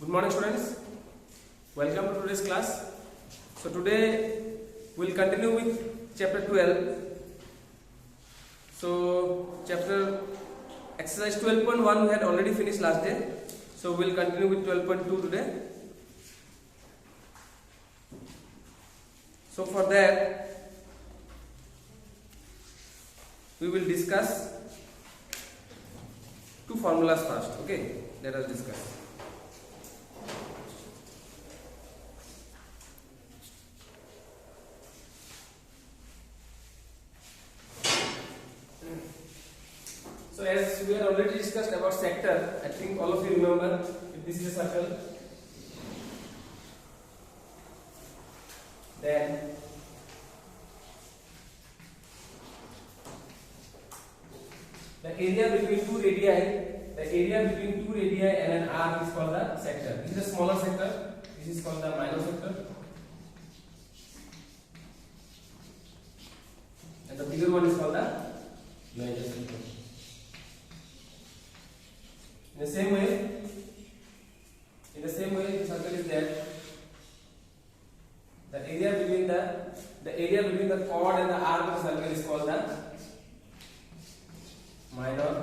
Good morning students, welcome to today's class. So today we will continue with chapter 12. So chapter exercise 12.1 we had already finished last day. So we will continue with 12.2 today. So for that we will discuss two formulas first. Okay, let us discuss. So as we had already discussed about sector, I think all of you remember, if this is a circle, then the area between two radii and an arc is called the sector. This is a smaller sector, this is called the minor sector, and the bigger one is called the major sector. In the same way, the circle is there. The area between the chord and the arc of the circle is called the minor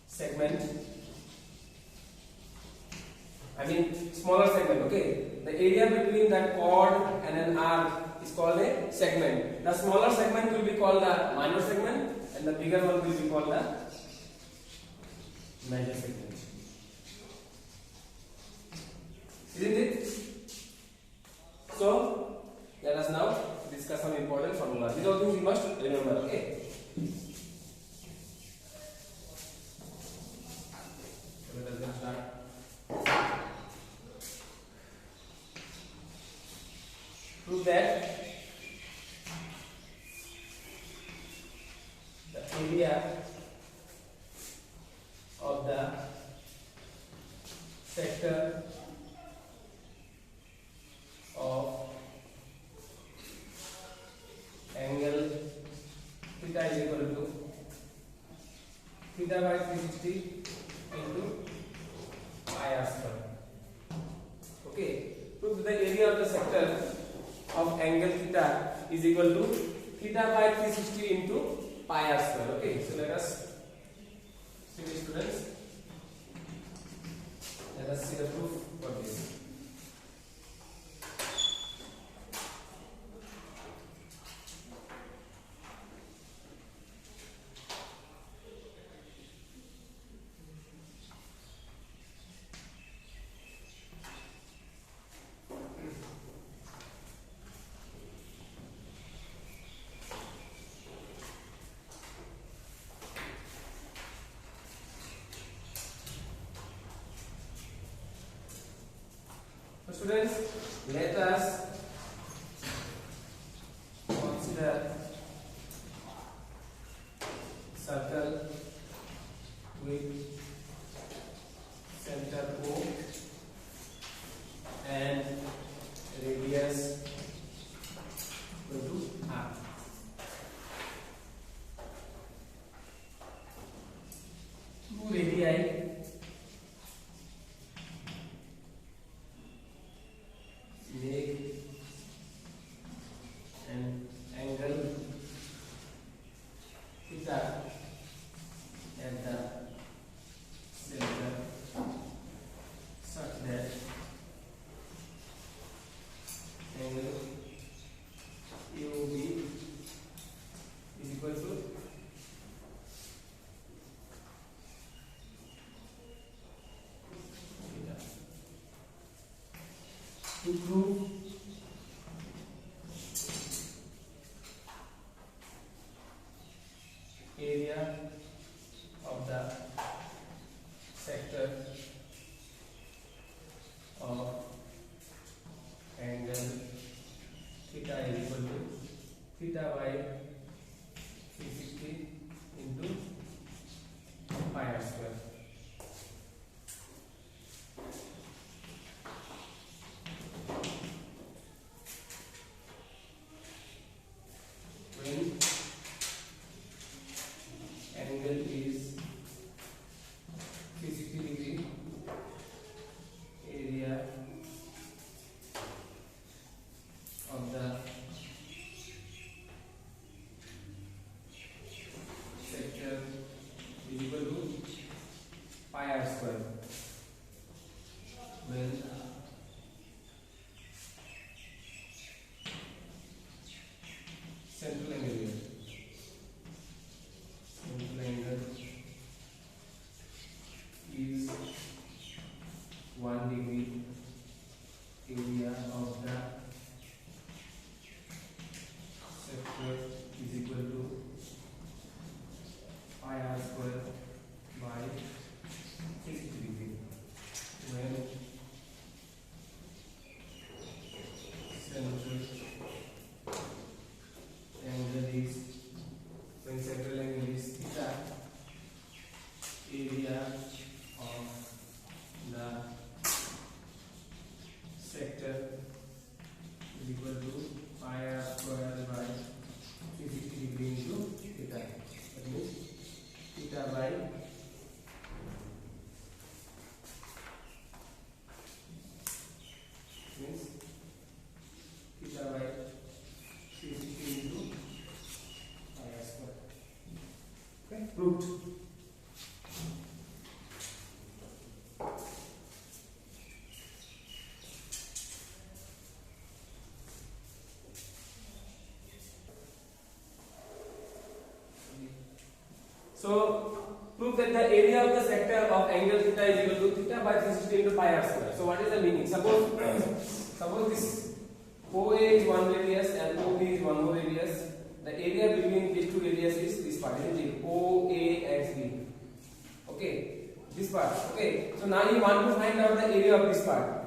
segment. I mean smaller segment. Okay, the area between that chord and an arc is called a segment. The smaller segment will be called the minor segment, and the bigger one will be called the major segment. Isn't it? So let us now discuss some important formulas. These all things you must remember. Okay. So let us then start. Prove that the area of the sector of angle theta is equal to theta by 360 into pi r square. Okay, prove the area of the sector of angle theta is equal to theta by 360 into pi r square. Okay, so let us see the students. Let us see the proof for this. So students, let us consider circle with center O and radius equal to r. Two radii make an angle theta at the center such that angle AOB is equal to theta. To prove area of the sector of angle theta is equal to theta by 360 into pi r square. When angle is 360 degree central angle is theta, area of the sector is equal to pi r square by 360 degree into theta. That means theta by theta by 360 into pi r square. Okay, proved. So prove that the area of the sector of angle theta is equal to theta by 360 into pi r square. So what is the meaning? Suppose this OA is one radius and OB is one more radius. The area between these two radius is this part, isn't it? OAXB. Okay, this part. Okay, so now you want to find out the area of this part,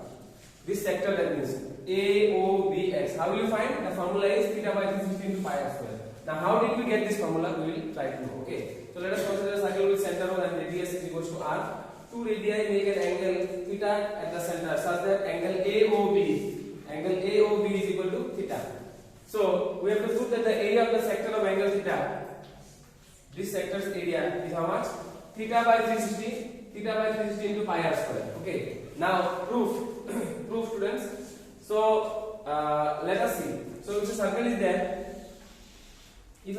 this sector, that means AOBX. How will you find? The formula is theta by 360 into pi r square. Now how did we get this formula? We will try to know. Okay, so let us consider a circle with center O and radius is equals to r. Two radii make an angle theta at the center such that angle AOB is equal to theta. So we have to prove that the area of the sector of angle theta, this sector's area is how much? Theta by 360 into pi r square. Okay, now proof students. So let us see. So if a circle is there, if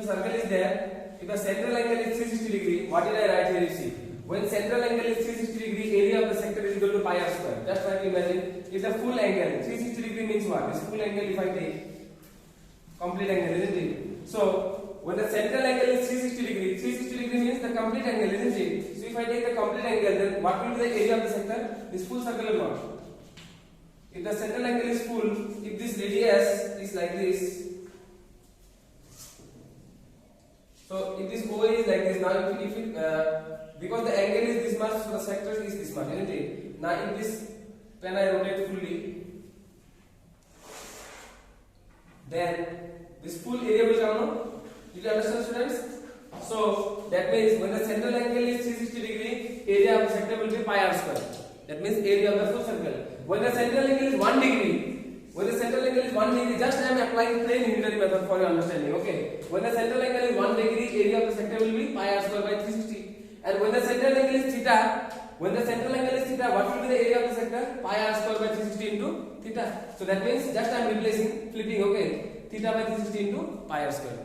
a central angle is 360 degree, what did I write here? You see, when central angle is 360 degree, area of the sector is equal to pi r square. Just try to imagine, if the full angle 360 degree means what? This full angle, if I take complete angle, isn't it? So when the central angle is 360 degree means the complete angle, isn't it? So if I take the complete angle, then what will be the area of the sector? This full circle or not? If the central angle is full, if this radius is like this, so if this OA is like this, now if it because the angle is this much, so the sector is this much, isn't it? Now if this, when I rotate fully, then this full area will come out. Did you understand, students? So that means when the central angle is 360 degree, area of the sector will be pi r square. That means area of the full circle. When the central angle is 1 degree, just I am applying plain unitary method for your understanding. Okay. When the central angle is 1 degree, area of the sector will be pi r square by 360. And when the central angle is theta, what will be the area of the sector? Pi r square by 360 into theta. So that means just I am flipping. Okay. Theta by 360 into pi r square.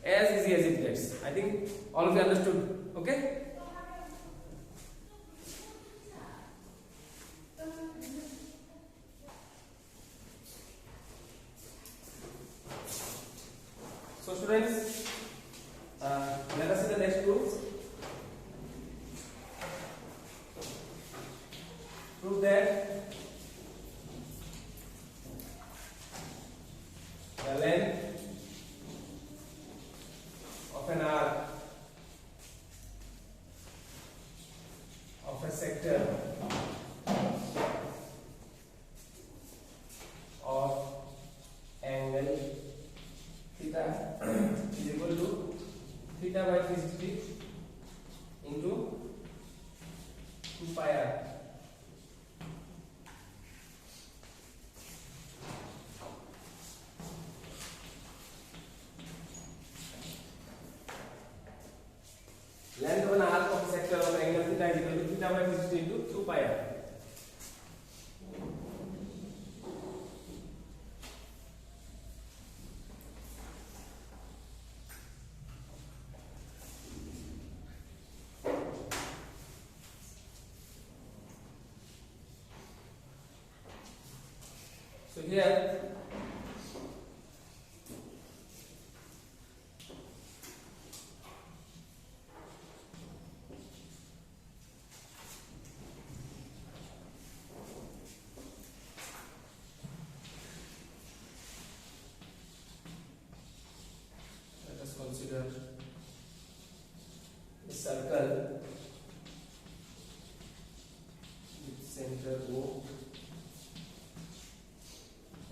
As easy as it gets. I think all of you understood. Okay. So students, let us see the next proof. Prove that the length of an arc of a sector of angle theta is equal to theta by 360 into 2 pi r. Length of an arc of a sector of angle theta is equal to theta by 360 into 2 pi r. So here let us consider a circle with center O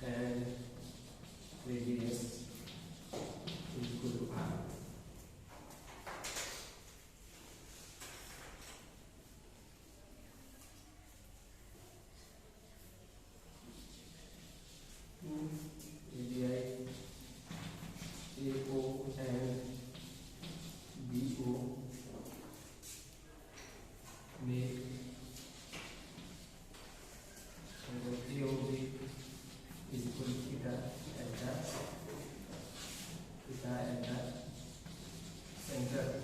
and center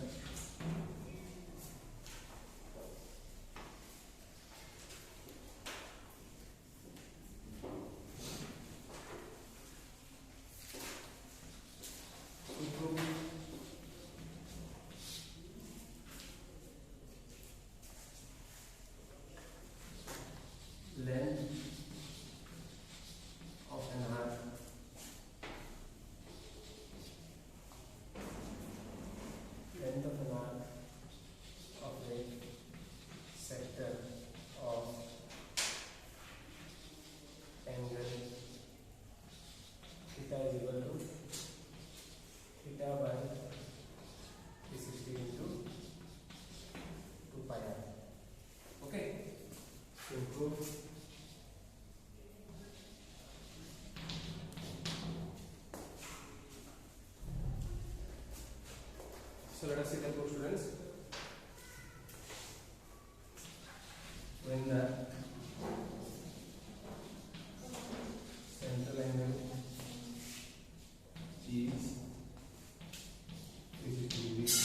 length of an arc of a sector of angle theta is equal to theta by 360 into 2 pi r. Okay, to improve so let us see the proof, students. When the central angle is 360 degrees,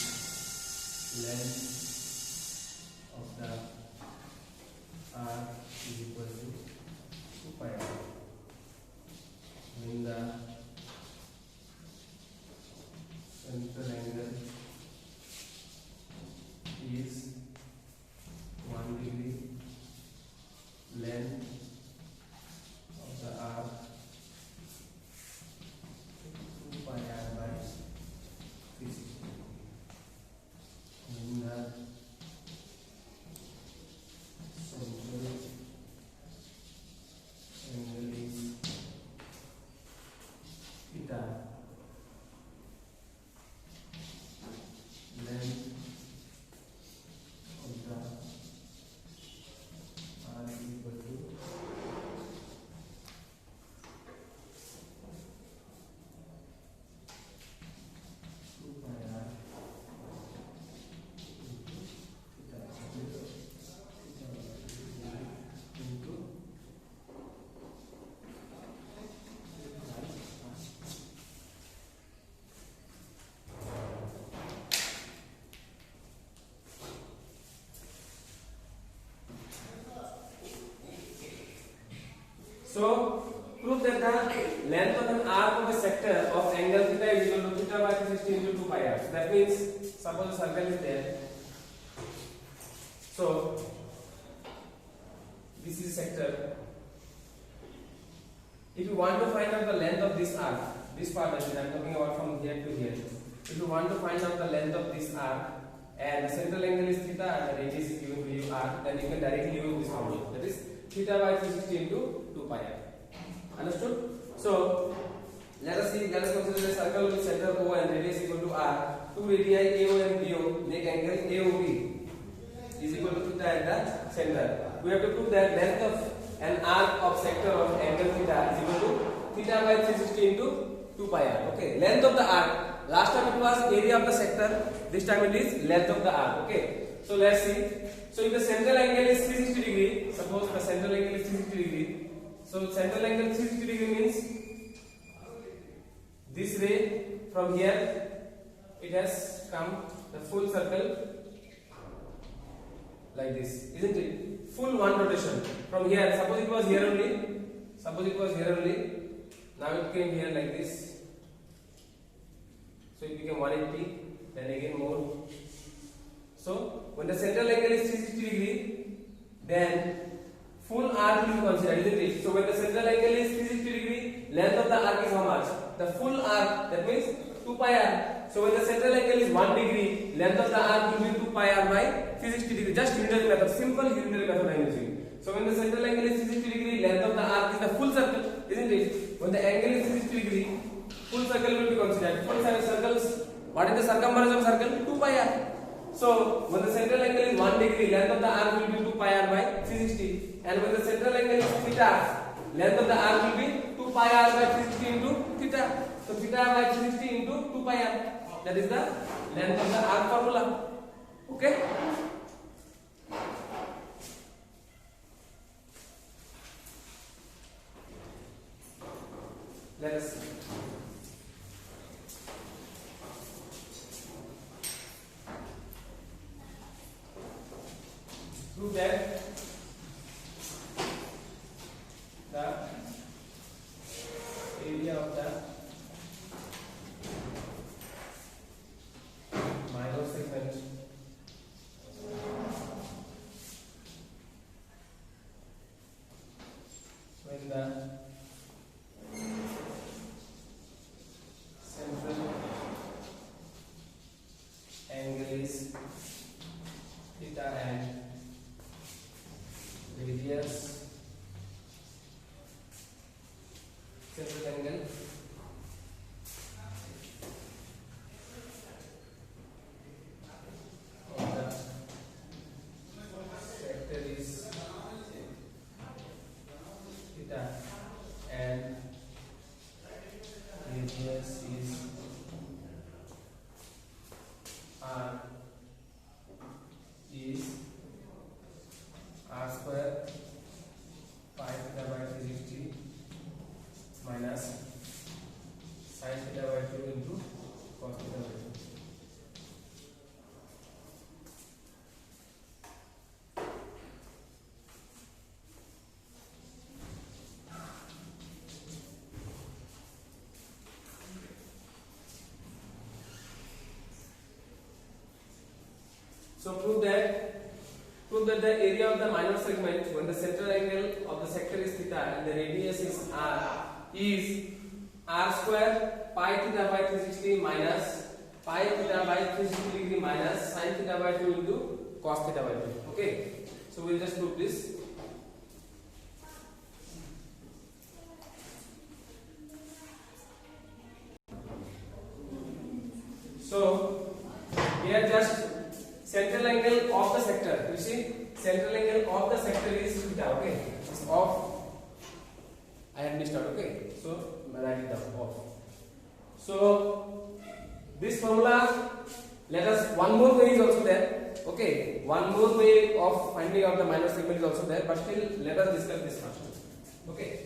length of the arc is equal to 2 pi r. When the central angle is 1 degree, length of the arc 2 pi r by 360. When the central angle is theta, length of the arc is equal to 2 pi r into theta into so prove that the length of an arc of a sector of angle theta is equal to theta by 360 into 2 pi r. So that means suppose a circle is there. So this is sector. If you want to find out the length of this arc, this part that I am talking about from here to here, if you want to find out the length of this arc and the central angle is theta and the radius is given to you r, then you can directly use this formula, that is theta by 360 into 2 pi r. Understood? So let us consider a circle with center O and radius equal to r. Two radii AO and BO make angle AOB is equal to theta at the center. We have to prove that length of an arc of sector of angle theta is equal to theta by 360 into 2 pi r. Okay, length of the arc. Last time it was area of the sector. This time it is length of the arc. Okay, so let's see. So if the central angle is 360 degree, suppose the central angle is 360 degree. So central angle 360 degree means this ray from here it has come the full circle like this, isn't it? Full one rotation from here. Suppose it was here only. Now it came here like this. So it became 180. Then again more. So when the central angle is 360 degree, then full arc will be considered, isn't it? So when the central angle is 360 degree, length of the arc is how much? The full arc, that means 2 pi r. So when the central angle is 1 degree, length of the arc will be 2 pi r by 360 degree. Just unitary method, simple unitary method I am using. So when the central angle is 360 degree, length of the arc is the full circle, isn't it? When the angle is 360 degree, full circle will be considered. Full circles, what is the circumference of circle? 2 pi r. So when the central angle is 1 degree, length of the arc will be 2 pi r by 360. And when the central angle is theta, length of the arc will be 2 pi r by 360 into theta. So theta by 360 into 2 pi r. That is the length of the arc formula. Okay? Let us see. Prove that the area of the minor segment when the central angle is theta and radius central angle of the sector is theta and radius is r is r square pi theta by 360 minus sin theta by 2 into cos theta by 2. So prove that the area of the minor segment when the central angle of the sector is theta and the radius is r square pi theta by 360 minus pi theta by 360 degree minus sin theta by 2 into cos theta by 2. Okay, so we'll just prove this. So here just central angle of the sector, you see central angle of the sector is theta. Okay, it's off. I have missed out. Okay, so write it down off. So this formula, let us one more way is also there. Okay, one more way of finding out the minor segment is also there, but still let us discuss this first. Okay.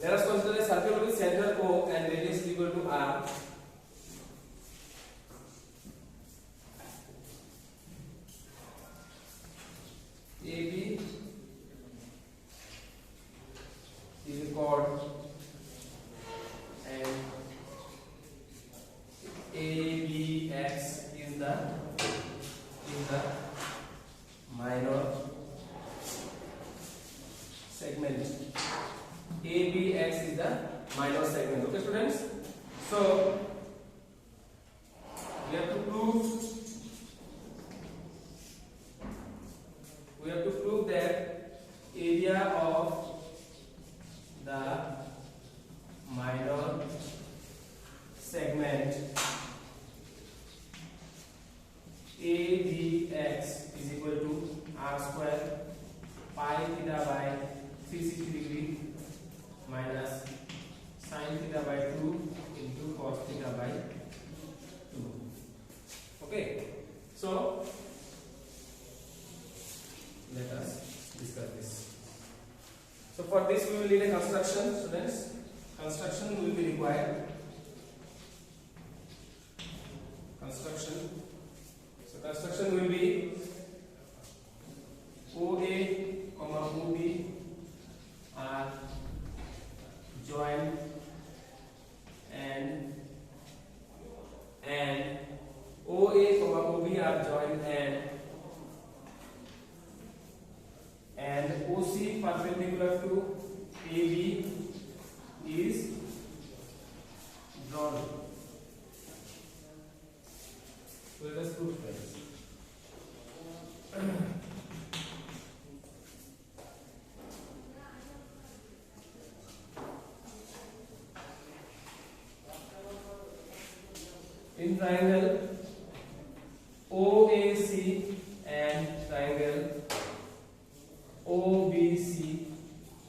Let us consider a circle with center O and radius equal to R. AB is a chord and ABX is the minor segment. ABX is the minor segment. Okay, students. So we have to prove that area of the minor segment ABX is equal to R square pi theta by 360 degree minus sin theta by 2 into cos theta by 2. Okay, so let us discuss this. So for this we will need a construction, students. Construction will be required. Construction. So construction will be OA, OB are joined and OA, OB are joined and OC perpendicular to AB is drawn. So let us prove this. In triangle OAC and triangle OBC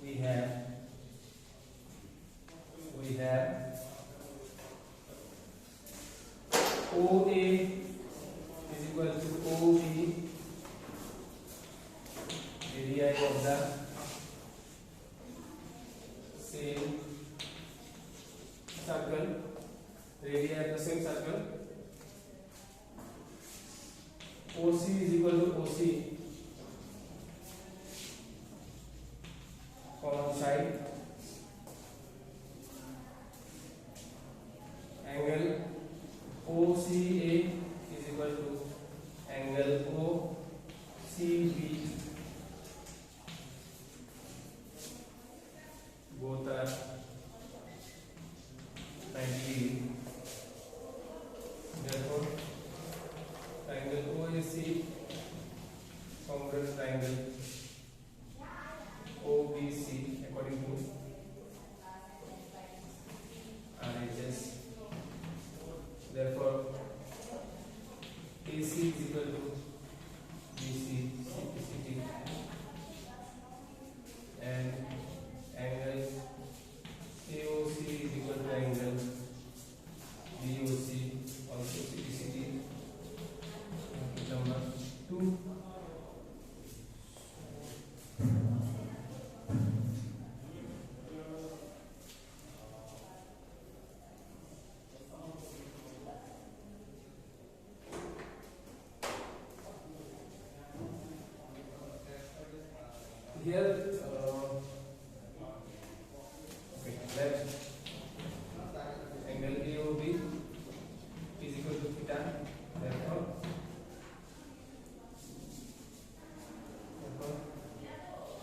we have OA is equal to OB, area of the same circle, radii of the same circle. OC is equal to OC, common side. Angle OCA is equal to angle OCB, both are 90 degree. Therefore triangle OAC congruent triangle OBC according to RHS. Therefore AC is equal to BC CPCT and angle AOC is equal to angle BOC also CPCT. Number 2. Here okay, let angle AOB is equal to theta. Therefore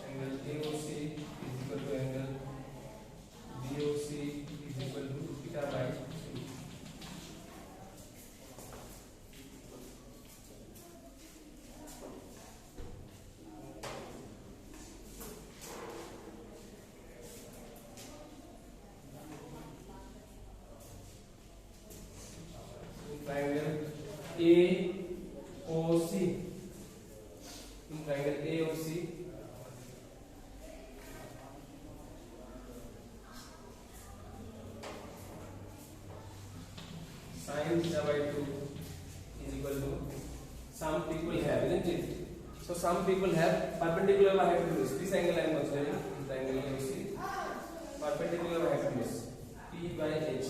angle AOC is equal to angle BOC is equal to theta by 2. Triangle AOC, in triangle AOC sin theta by 2 is equal to, some people have, isn't it? So some people have perpendicular hypotenuse. This angle I am considering in triangle AOC, perpendicular hypotenuse P by H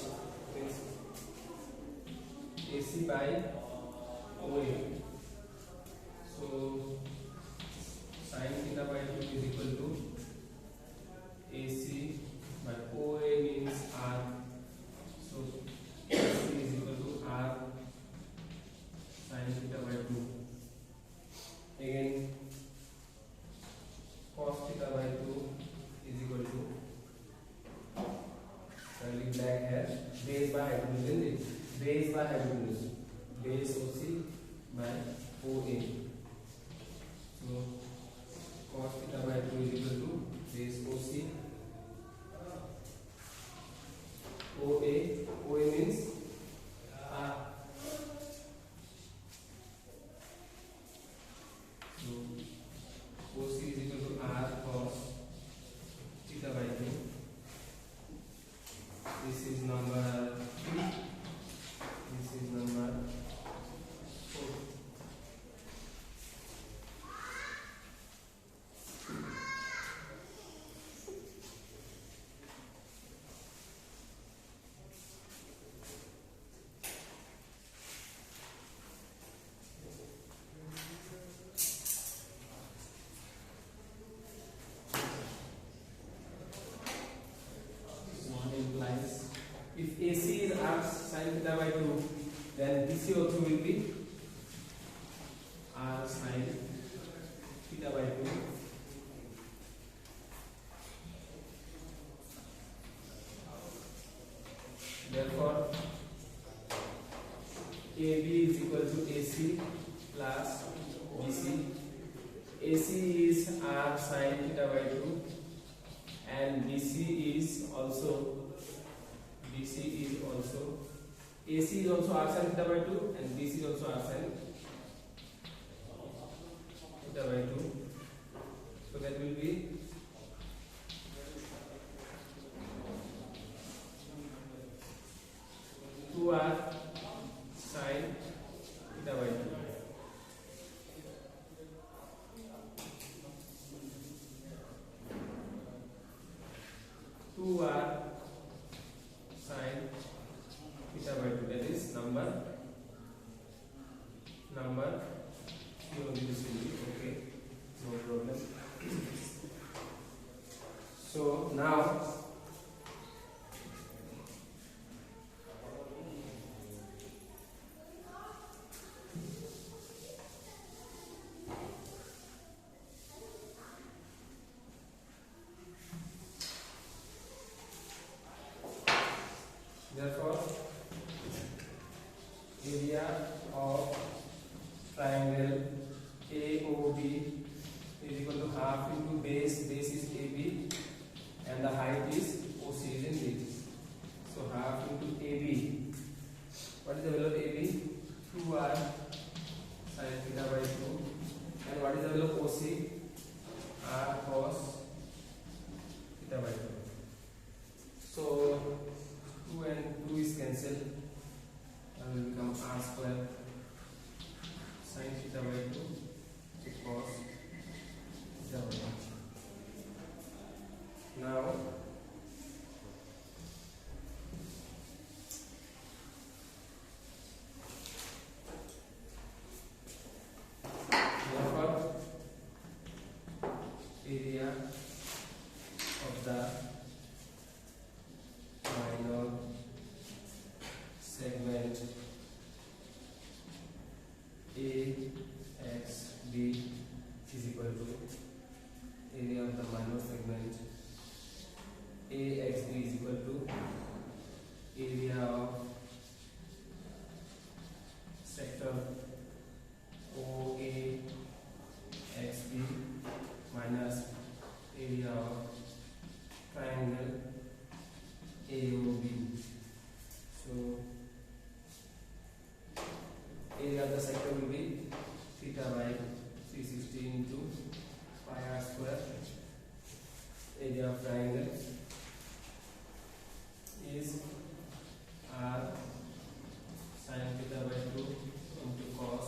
means AC by OA. So sin theta by 2 is equal to AC by OA means R. So AC is equal to R sin theta by 2. Again cos theta by 2 is equal to AB is equal to AC plus BC. AC is R sin theta by 2 and BC is also AC is also R sin theta by 2 and BC is also R sin theta by 2. So that will be two R sin theta by 2. Two R sin theta by 2. That is number here only this will be okay. No problem. So now therefore area of triangle AOB is equal to half into base is AB and the height is OC, isn't it? So half into AB. What is the value of AB? 2R sin theta by 2. And what is the value of OC? R cos theta by 2. So 2 and 2 is cancelled and will become R square sin theta by 2 cos theta by 2. Now therefore area of the minor segment AXB is equal to area of the minor segment AXB is equal to area of sector OAXB minus area of triangle AOB. So area of the sector will be theta by 360 into pi r square. Area of triangle is R sin theta by 2 into cos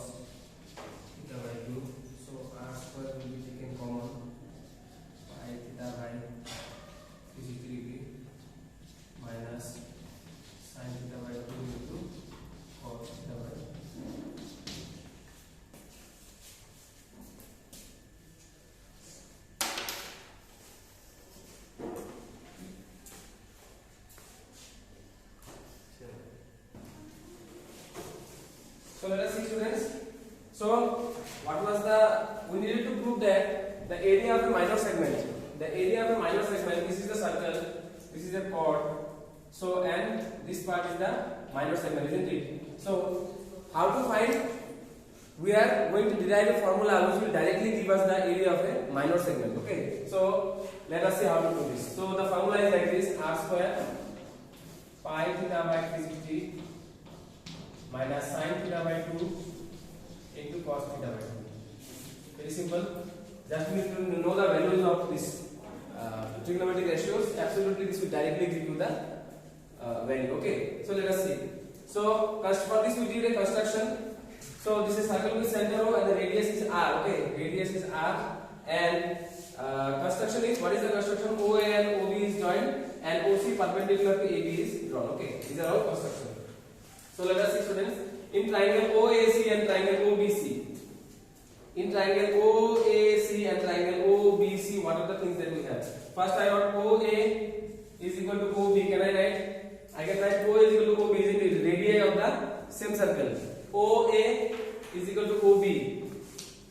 theta by 2. So R square will be taken common, pi theta by 360 degree minus sin theta by 2 into cos theta by 2. So let us see, students. So what was we needed to prove that the area of a minor segment, this is the circle, this is a chord, so and this part is the minor segment, isn't it? So how to find? We are going to derive a formula which will directly give us the area of a minor segment. Okay, so let us see how to do this. So the formula is like this: R square pi theta by 360 minus sin theta by 2 into cos theta by 2. Very simple. Just need to know the values of this trigonometric ratios. Absolutely, this will directly give you the value. Okay. So let us see. So for this we did a construction. So this is circle with center O and the radius is R. Okay. Radius is R and construction is, what is the construction? OA and OB is joined and OC perpendicular to AB is drawn. Okay. These are all construction. So let us see, students. In triangle OAC and triangle OBC. In triangle OAC and triangle OBC, what are the things that we have? First, I wrote OA is equal to OB. Can I write? I can write OA is equal to OB. Is it radii of the same circle? OA is equal to OB.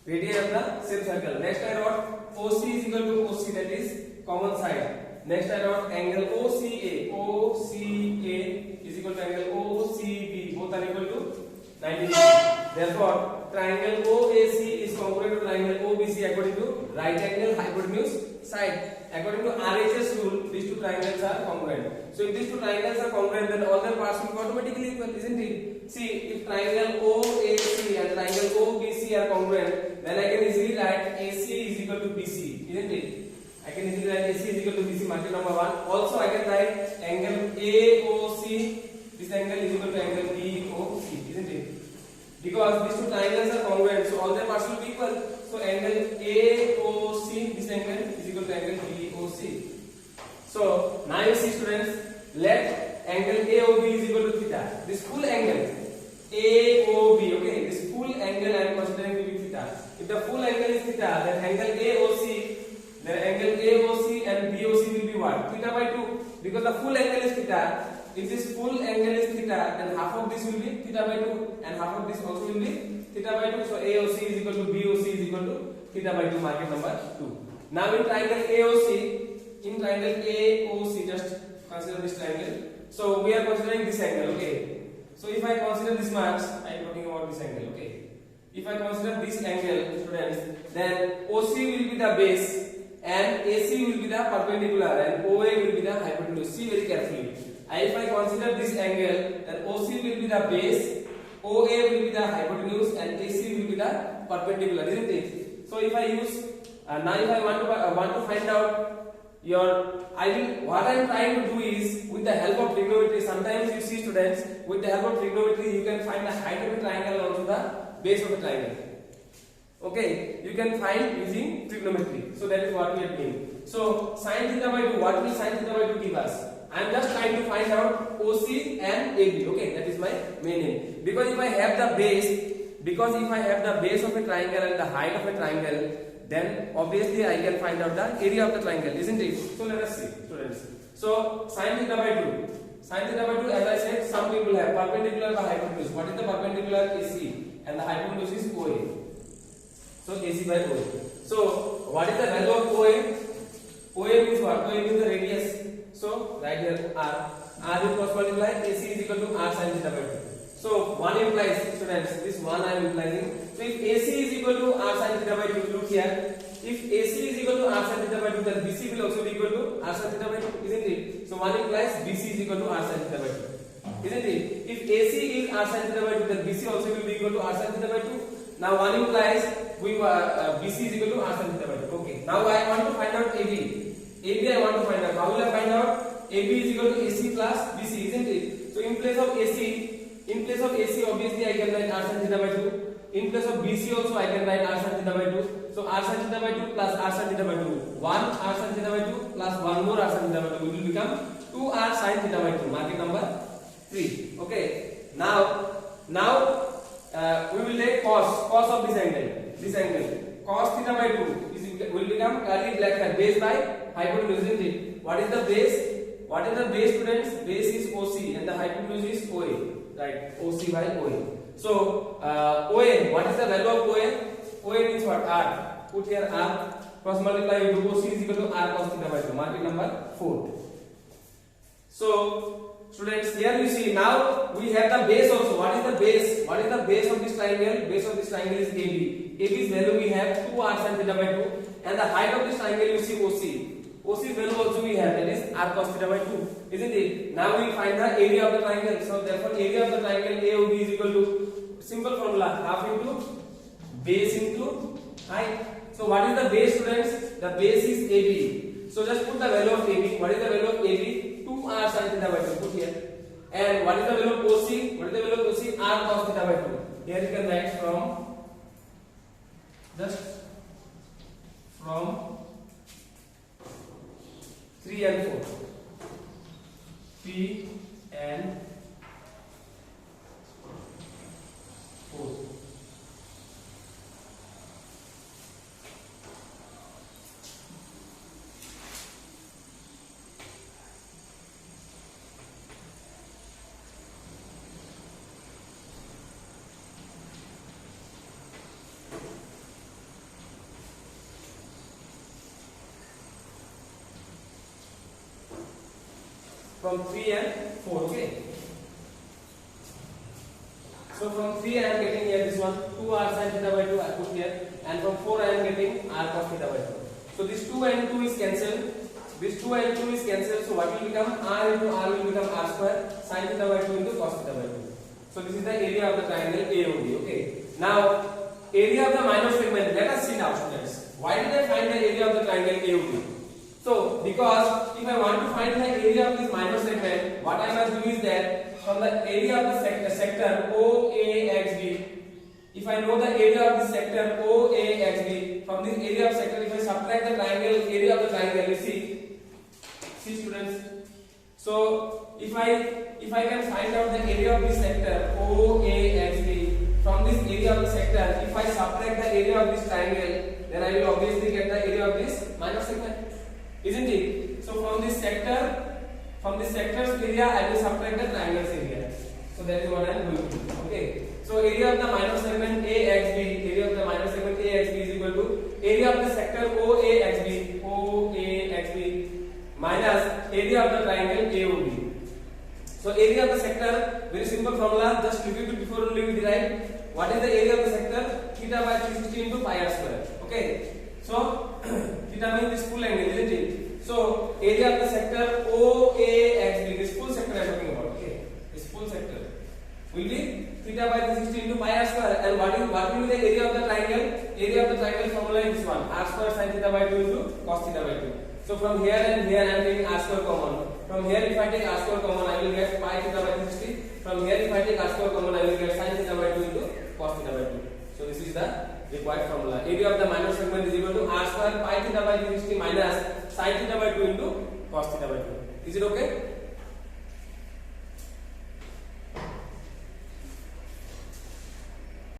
Radii of the same circle. Next, I wrote OC is equal to OC. That is common side. Next, I wrote angle OCA. OCA is equal to angle OCB. Both are equal to 90 degree. Therefore, triangle OAC is congruent to triangle OBC according to right angle hypotenuse side. According to RHS rule, these two triangles are congruent. So if these two triangles are congruent, then all their parts will be automatically equal, isn't it? See, if triangle OAC and triangle OBC are congruent, then I can easily write AC is equal to BC, isn't it? I can easily write AC is equal to BC, mark it number 1. Also, I can write angle AOC. This angle is equal to angle BOC, isn't it? Because these two triangles are congruent, so all their parts will be equal. So angle AOC, this angle is equal to angle BOC. So now you see, students, let angle AOB is equal to theta. This full angle AOB, okay, this full angle I am considering to be theta. If the full angle is theta, then angle AOC and BOC will be what? Theta by 2. Because the full angle is theta. If this full angle is theta, then half of this will be theta by 2, and half of this also will be theta by 2. So AOC is equal to BOC is equal to theta by 2, mark it number 2. Now in triangle AOC, just consider this triangle. So we are considering this angle, okay. So if I consider this marks, I am talking about this angle, okay. If I consider this angle, students, then OC will be the base and AC will be the perpendicular and OA will be the hypotenuse. See very carefully. If I consider this angle, then OC will be the base, OA will be the hypotenuse, and AC will be the perpendicular, isn't it? So if I use now, if I want to find out what I am trying to do is with the help of trigonometry. Sometimes you see, students, with the help of trigonometry, you can find the height of a triangle and also the base of a triangle. Okay, you can find using trigonometry. So that is what we are doing. So sin theta by 2, what will sin theta by 2 give us? I am just trying to find out OC and AB. Okay, that is my main aim. Because if I have the base of a triangle and the height of a triangle, then obviously I can find out the area of the triangle, isn't it? So let us see, students. So sin theta by 2. Sin theta by 2, as I said, some people have perpendicular by hypotenuse. What is the perpendicular? AC, and the hypotenuse is OA. So AC by OA. So what is the value of OA? OA means what? OA means the radius. So right here R will cross multiply AC is equal to R sin theta by 2. So 1 implies, students, this 1 I am implying. So if AC is equal to R sin theta by 2, look here. If AC is equal to R sin theta by 2, then BC will also be equal to R sin theta by 2, isn't it? So 1 implies BC is equal to R sin theta by 2, isn't it? If AC is R sin theta by 2, then BC also will be equal to R sin theta by 2. Now 1 implies BC is equal to R sin theta by 2. Okay. Now I want to find out AB. AB I want to find out. How will I find out? AB is equal to AC plus BC, isn't it? So in place of AC, obviously I can write R sin theta by 2. In place of BC also I can write R sin theta by 2. So R sin theta by 2 plus R sin theta by 2. 1 R sin theta by 2 plus 1 more R sin theta by 2 will become 2 R sin theta by 2. Mark it number 3. Okay. Now we will take cos of this angle. Cos theta by 2 will become curly black hair base by hypotenuse, isn't it? What is the base? What is the base, students? Base is OC and the hypotenuse is OA, right? OC by OA. So OA, what is the value of OA? OA means what? R. Put here R. Cross multiply with OC is equal to R cos theta by 2. Mark it number 4. So students, here you see now we have the base also. What is the base? What is the base of this triangle? Base of this triangle is AB. AB's value we have 2 R sin theta by 2, and the height of this triangle you see OC. OC's value also we have, that is R cos theta by 2, isn't it? Now we find the area of the triangle. So therefore area of the triangle AOB is equal to, simple formula, half into base into height. So what is the base, students? The base is AB. So just put the value of AB. What is the value of AB? 2 R sin theta by 2. Put here. And what is the value of OC? What is the value of OC? R cos theta by 2. Here you can write from 3 and 4. 3 and 4. From 3 and 4, okay. So from 3 I am getting here this one 2 r sin theta by 2 I put here, and from 4 I am getting r cos theta by 2. So this 2 and 2 is cancelled. This 2 and 2 is cancelled. So what will become? R into r will become r square sin theta by 2 into cos theta by 2. So this is the area of the triangle AOB. Okay. Now area of the minor segment. Let us see now, students. Why did I find the area of the triangle AOB? So because if I want to find the area of this minor segment, what I must do is that from the area of the sector OAXB, if I know the area of this sector OAXB, from this area of sector, if I subtract the triangle area of the triangle, you see students. So if I can find out the area of this sector OAXB from this area of the sector, if I subtract the area of this triangle, then I will obviously get the area of this minor segment, isn't it? So from this sector's area, I will subtract the triangle's area. So that is what I am going to do. Okay. So area of the minor segment AXB is equal to area of the sector OAXB minus area of the triangle AOB. So area of the sector, very simple formula, just review it before only we derive. What is the area of the sector? Theta by 360 into pi r square. Okay. So theta means this full angle, isn't it? So area of the sector OAXB, this full sector I am talking about. Okay. This full sector will be theta by 360 into pi r square. And what will be the area of the triangle? Area of the triangle formula is this one, r square sin theta by 2 into cos theta by 2. So from here and here I am taking r square common. From here if I take r square common, I will get pi theta by 360. From here if I take r square common, I will get sin theta by 2 into cos theta by 2. So this is the required formula. Area of the minor segment is equal to r square pi theta by 360 minus sin theta by 2 into cos theta by 2. Is it okay?